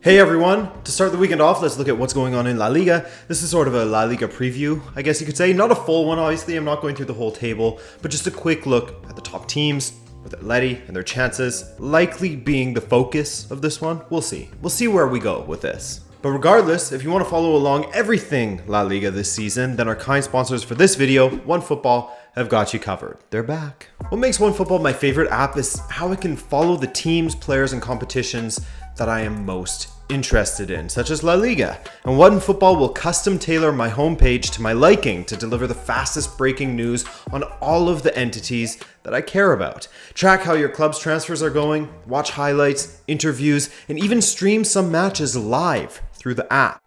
Hey everyone, to start the weekend off, let's look at what's going on in La Liga. This is sort of a La Liga preview, I guess you could say. Not a full one, obviously, I'm not going through the whole table, but just a quick look at the top teams with Atleti and their chances, likely being the focus of this one. We'll see. We'll see where we go with this. But regardless, if you want to follow along everything La Liga this season, then our kind sponsors for this video, OneFootball, have got you covered. They're back. What makes OneFootball my favorite app is how I can follow the teams, players, and competitions that I am most interested in, such as La Liga. And OneFootball will custom tailor my homepage to my liking to deliver the fastest breaking news on all of the entities that I care about. Track how your club's transfers are going, watch highlights, interviews, and even stream some matches live through the app.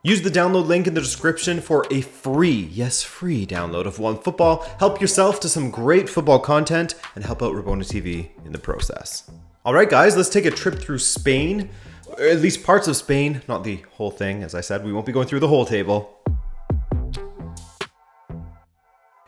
Use the download link in the description for a free, yes free download of OneFootball. Help yourself to some great football content and help out Rabona TV in the process. Alright guys, let's take a trip through Spain, or at least parts of Spain, not the whole thing. As I said, we won't be going through the whole table.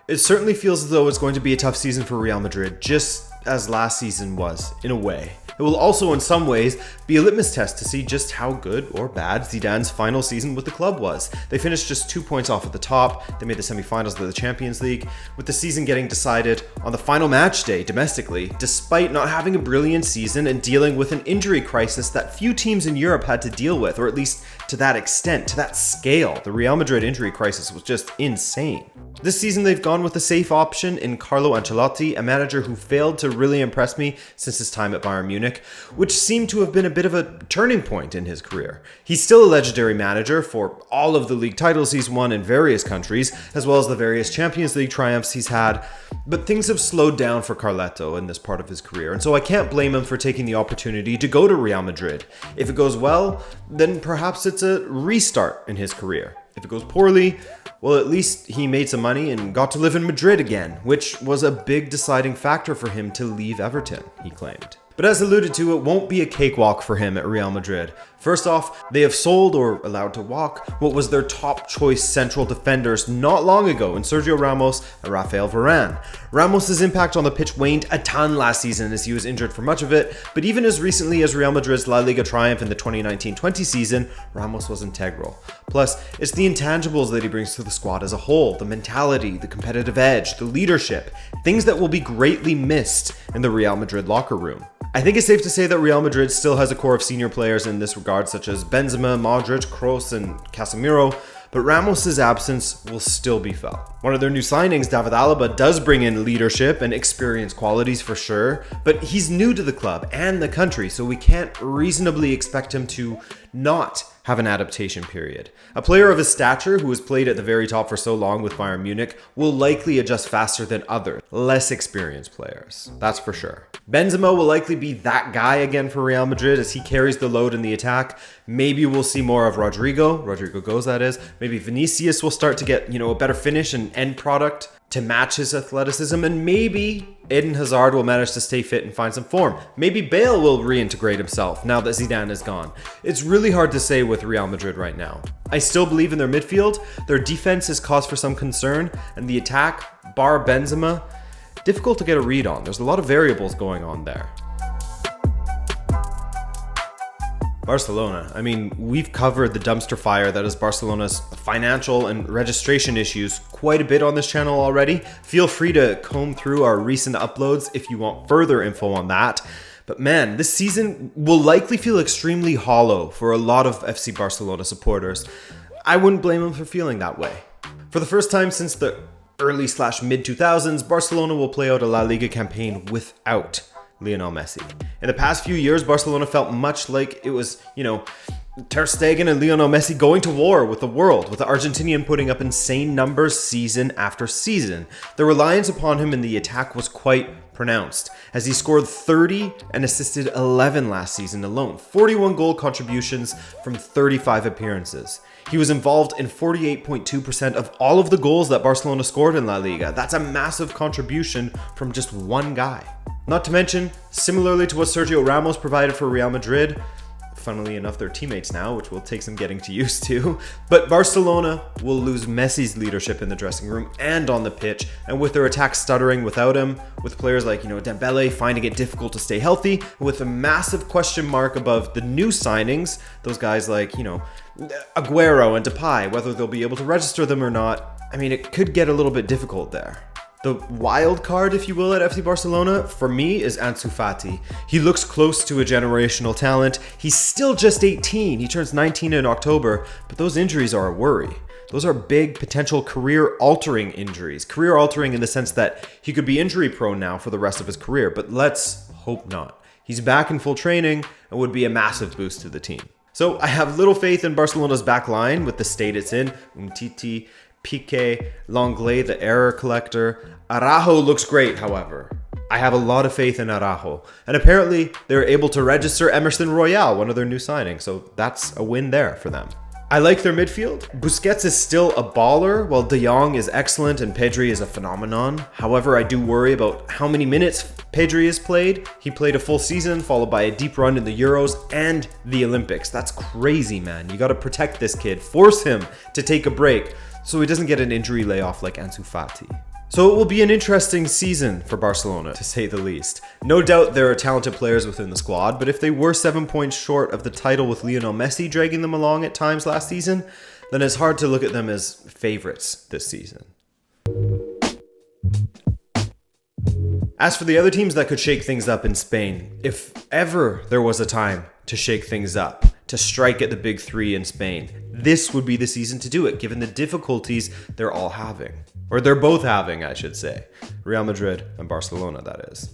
It certainly feels as though it's going to be a tough season for Real Madrid, just as last season was, in a way. It will also, in some ways, be a litmus test to see just how good or bad Zidane's final season with the club was. They finished just 2 points off at the top. They made the semi-finals of the Champions League, with the season getting decided on the final match day domestically, despite not having a brilliant season and dealing with an injury crisis that few teams in Europe had to deal with, or at least to that extent, to that scale. The Real Madrid injury crisis was just insane. This season, they've gone with a safe option in Carlo Ancelotti, a manager who failed to really impress me since his time at Bayern Munich, which seemed to have been a bit of a turning point in his career. He's still a legendary manager for all of the league titles he's won in various countries, as well as the various Champions League triumphs he's had, but things have slowed down for Carletto in this part of his career, and so I can't blame him for taking the opportunity to go to Real Madrid. If it goes well, then perhaps it's a restart in his career. If it goes poorly, well, at least he made some money and got to live in Madrid again, which was a big deciding factor for him to leave Everton, he claimed. But as alluded to, it won't be a cakewalk for him at Real Madrid. First off, they have sold or allowed to walk what was their top choice central defenders not long ago in Sergio Ramos and Rafael Varane. Ramos' impact on the pitch waned a ton last season as he was injured for much of it, but even as recently as Real Madrid's La Liga triumph in the 2019-20 season, Ramos was integral. Plus, it's the intangibles that he brings to the squad as a whole, the mentality, the competitive edge, the leadership, things that will be greatly missed in the Real Madrid locker room. I think it's safe to say that Real Madrid still has a core of senior players in this regard, such as Benzema, Modric, Kroos, and Casemiro, but Ramos' absence will still be felt. One of their new signings, David Alaba, does bring in leadership and experience qualities for sure, but he's new to the club and the country, so we can't reasonably expect him to not have an adaptation period. A player of his stature who has played at the very top for so long with Bayern Munich will likely adjust faster than other, less experienced players. That's for sure. Benzema will likely be that guy again for Real Madrid as he carries the load in the attack. Maybe we'll see more of Rodrigo Goes that is. Maybe Vinicius will start to get, a better finish and end product to match his athleticism, and maybe Eden Hazard will manage to stay fit and find some form. Maybe Bale will reintegrate himself now that Zidane is gone. It's really hard to say with Real Madrid right now. I still believe in their midfield. Their defense is cause for some concern, and the attack, bar Benzema, difficult to get a read on. There's a lot of variables going on there. Barcelona. We've covered the dumpster fire that is Barcelona's financial and registration issues quite a bit on this channel already. Feel free to comb through our recent uploads if you want further info on that. But man, this season will likely feel extremely hollow for a lot of FC Barcelona supporters. I wouldn't blame them for feeling that way. For the first time since the early/mid 2000s, Barcelona will play out a La Liga campaign without Lionel Messi. In the past few years, Barcelona felt much like it was, Ter Stegen and Lionel Messi going to war with the world, with the Argentinian putting up insane numbers season after season. The reliance upon him in the attack was quite pronounced, as he scored 30 and assisted 11 last season alone, 41 goal contributions from 35 appearances. He was involved in 48.2% of all of the goals that Barcelona scored in La Liga. That's a massive contribution from just one guy. Not to mention, similarly to what Sergio Ramos provided for Real Madrid, funnily enough, their teammates now, which will take some getting to used to. But Barcelona will lose Messi's leadership in the dressing room and on the pitch, and with their attack stuttering without him, with players like, Dembele finding it difficult to stay healthy, with a massive question mark above the new signings, those guys like, Aguero and Depay, whether they'll be able to register them or not, it could get a little bit difficult there. The wild card, if you will, at FC Barcelona, for me, is Ansu Fati. He looks close to a generational talent. He's still just 18. He turns 19 in October, but those injuries are a worry. Those are big, potential career-altering injuries. Career-altering in the sense that he could be injury-prone now for the rest of his career, but let's hope not. He's back in full training and would be a massive boost to the team. So I have little faith in Barcelona's back line with the state it's in. Umtiti, Piqué, Lenglet, the error collector. Araujo looks great, however. I have a lot of faith in Araujo. And apparently, they're able to register Emerson Royal, one of their new signings. So that's a win there for them. I like their midfield. Busquets is still a baller, while De Jong is excellent and Pedri is a phenomenon. However, I do worry about how many minutes Pedri has played. He played a full season, followed by a deep run in the Euros and the Olympics. That's crazy, man. You got to protect this kid. Force him to take a break so he doesn't get an injury layoff like Ansu Fati. So it will be an interesting season for Barcelona, to say the least. No doubt there are talented players within the squad, but if they were 7 points short of the title with Lionel Messi dragging them along at times last season, then it's hard to look at them as favorites this season. As for the other teams that could shake things up in Spain, if ever there was a time to shake things up, to strike at the big three in Spain, this would be the season to do it, given the difficulties they're all having. Or they're both having, I should say. Real Madrid and Barcelona, that is.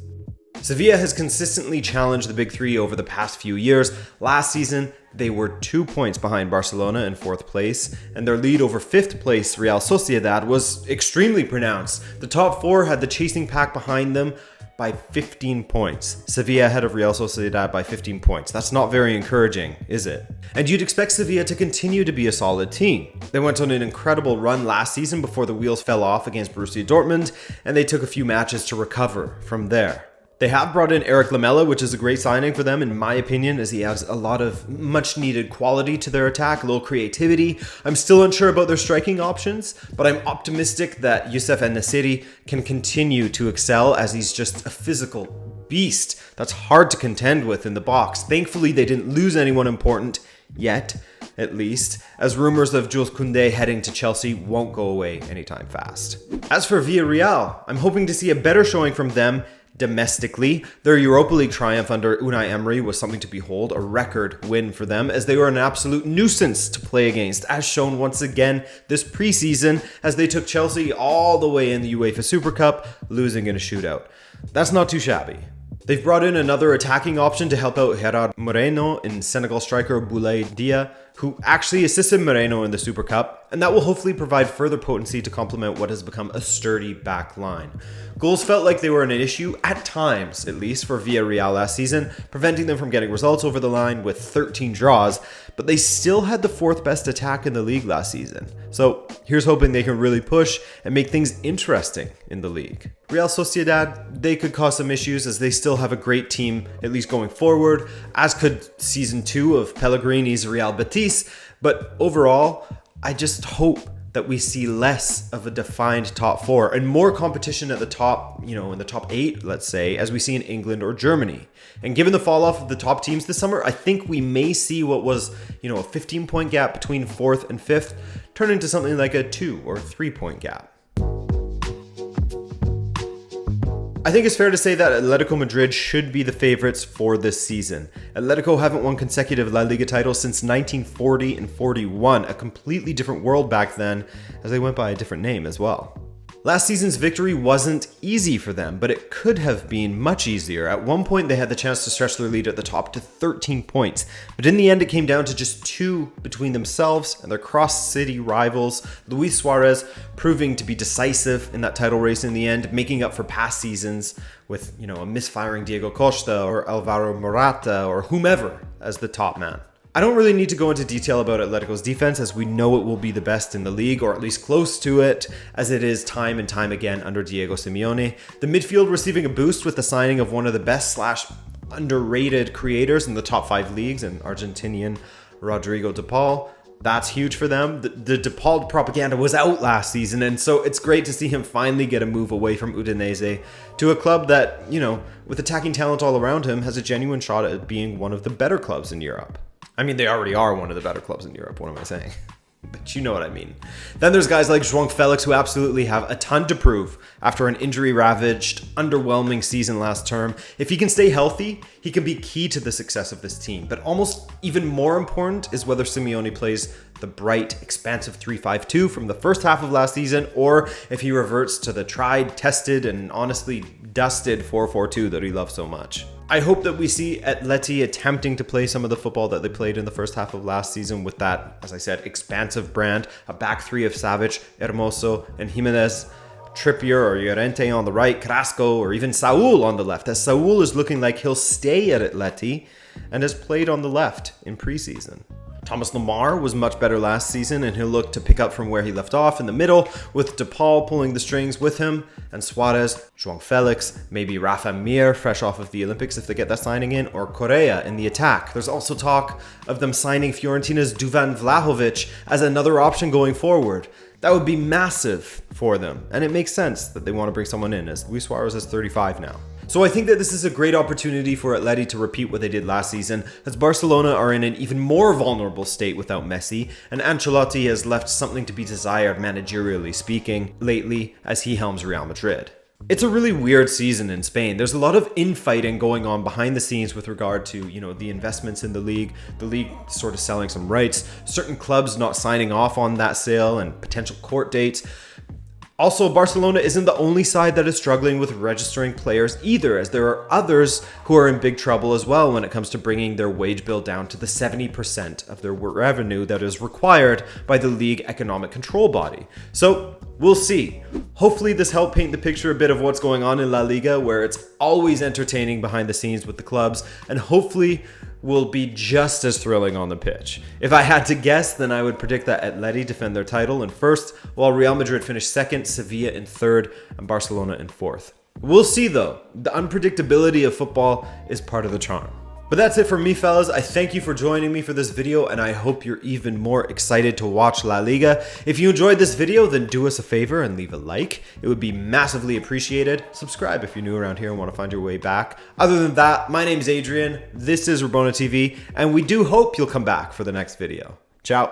Sevilla has consistently challenged the big three over the past few years. Last season, they were 2 points behind Barcelona in 4th place, and their lead over 5th place Real Sociedad was extremely pronounced. The top 4 had the chasing pack behind them by 15 points. Sevilla ahead of Real Sociedad by 15 points. That's not very encouraging, is it? And you'd expect Sevilla to continue to be a solid team. They went on an incredible run last season before the wheels fell off against Borussia Dortmund, and they took a few matches to recover from there. They have brought in Eric Lamela, which is a great signing for them, in my opinion, as he adds a lot of much-needed quality to their attack, a little creativity. I'm still unsure about their striking options, but I'm optimistic that Youssef En-Nesyri can continue to excel, as he's just a physical beast that's hard to contend with in the box. Thankfully, they didn't lose anyone important, yet, at least, as rumors of Jules Koundé heading to Chelsea won't go away anytime fast. As for Villarreal, I'm hoping to see a better showing from them domestically. Their Europa League triumph under Unai Emery was something to behold, a record win for them, as they were an absolute nuisance to play against, as shown once again this preseason, as they took Chelsea all the way in the UEFA Super Cup, losing in a shootout. That's not too shabby. They've brought in another attacking option to help out Gerard Moreno and Senegal striker Boulaye Dia, who actually assisted Moreno in the Super Cup, and that will hopefully provide further potency to complement what has become a sturdy back line. Goals felt like they were an issue, at times at least, for Villarreal last season, preventing them from getting results over the line with 13 draws, but they still had the 4th best attack in the league last season. So here's hoping they can really push and make things interesting in the league. Real Sociedad, they could cause some issues as they still have a great team, at least going forward, as could season 2 of Pellegrini's Real Betis, but overall, I just hope that we see less of a defined top 4 and more competition at the top, in the top 8, let's say, as we see in England or Germany. And given the fall off of the top teams this summer, I think we may see what was, a 15-point gap between 4th and 5th turn into something like a 2 or 3-point gap. I think it's fair to say that Atletico Madrid should be the favorites for this season. Atletico haven't won consecutive La Liga titles since 1940 and 41, a completely different world back then, as they went by a different name as well. Last season's victory wasn't easy for them, but it could have been much easier. At one point, they had the chance to stretch their lead at the top to 13 points, but in the end, it came down to just 2 between themselves and their cross-city rivals, Luis Suarez proving to be decisive in that title race in the end, making up for past seasons with, a misfiring Diego Costa or Alvaro Morata or whomever as the top man. I don't really need to go into detail about Atletico's defense, as we know it will be the best in the league, or at least close to it, as it is time and time again under Diego Simeone. The midfield receiving a boost with the signing of one of the best / underrated creators in the top 5 leagues and Argentinian Rodrigo de Paul. That's huge for them. The De Paul propaganda was out last season, and so it's great to see him finally get a move away from Udinese to a club that, you know, with attacking talent all around him, has a genuine shot at being one of the better clubs in Europe. I mean, they already are one of the better clubs in Europe. What am I saying? But you know what I mean. Then there's guys like João Felix who absolutely have a ton to prove after an injury-ravaged, underwhelming season last term. If he can stay healthy, he can be key to the success of this team. But almost even more important is whether Simeone plays the bright, expansive 3-5-2 from the first half of last season, or if he reverts to the tried, tested, and honestly dusted 4-4-2 that he loves so much. I hope that we see Atleti attempting to play some of the football that they played in the first half of last season with that, as I said, expansive brand, a back three of Savic, Hermoso, and Jimenez, Trippier or Llorente on the right, Carrasco, or even Saúl on the left, as Saúl is looking like he'll stay at Atleti and has played on the left in preseason. Thomas Lemar was much better last season, and he'll look to pick up from where he left off in the middle, with De Paul pulling the strings with him, and Suarez, João Felix, maybe Rafa Mir fresh off of the Olympics if they get that signing in, or Correa in the attack. There's also talk of them signing Fiorentina's Duvan Vlahovic as another option going forward. That would be massive for them, and it makes sense that they want to bring someone in, as Luis Suarez is 35 now. So I think that this is a great opportunity for Atleti to repeat what they did last season, as Barcelona are in an even more vulnerable state without Messi, and Ancelotti has left something to be desired managerially speaking lately as he helms Real Madrid. It's a really weird season in Spain. There's a lot of infighting going on behind the scenes with regard to, you know, the investments in the league sort of selling some rights, certain clubs not signing off on that sale, and potential court dates. Also, Barcelona isn't the only side that is struggling with registering players either, as there are others who are in big trouble as well when it comes to bringing their wage bill down to the 70% of their revenue that is required by the league economic control body. So we'll see. Hopefully this helped paint the picture a bit of what's going on in La Liga, where it's always entertaining behind the scenes with the clubs, and hopefully will be just as thrilling on the pitch. If I had to guess, then I would predict that Atleti defend their title in first, while Real Madrid finish second, Sevilla in third, and Barcelona in fourth. We'll see though. The unpredictability of football is part of the charm. But that's it from me, fellas. I thank you for joining me for this video, and I hope you're even more excited to watch La Liga. If you enjoyed this video, then do us a favor and leave a like. It would be massively appreciated. Subscribe if you're new around here and want to find your way back. Other than that, my name's Adrian, this is Rabona TV, and we do hope you'll come back for the next video. Ciao.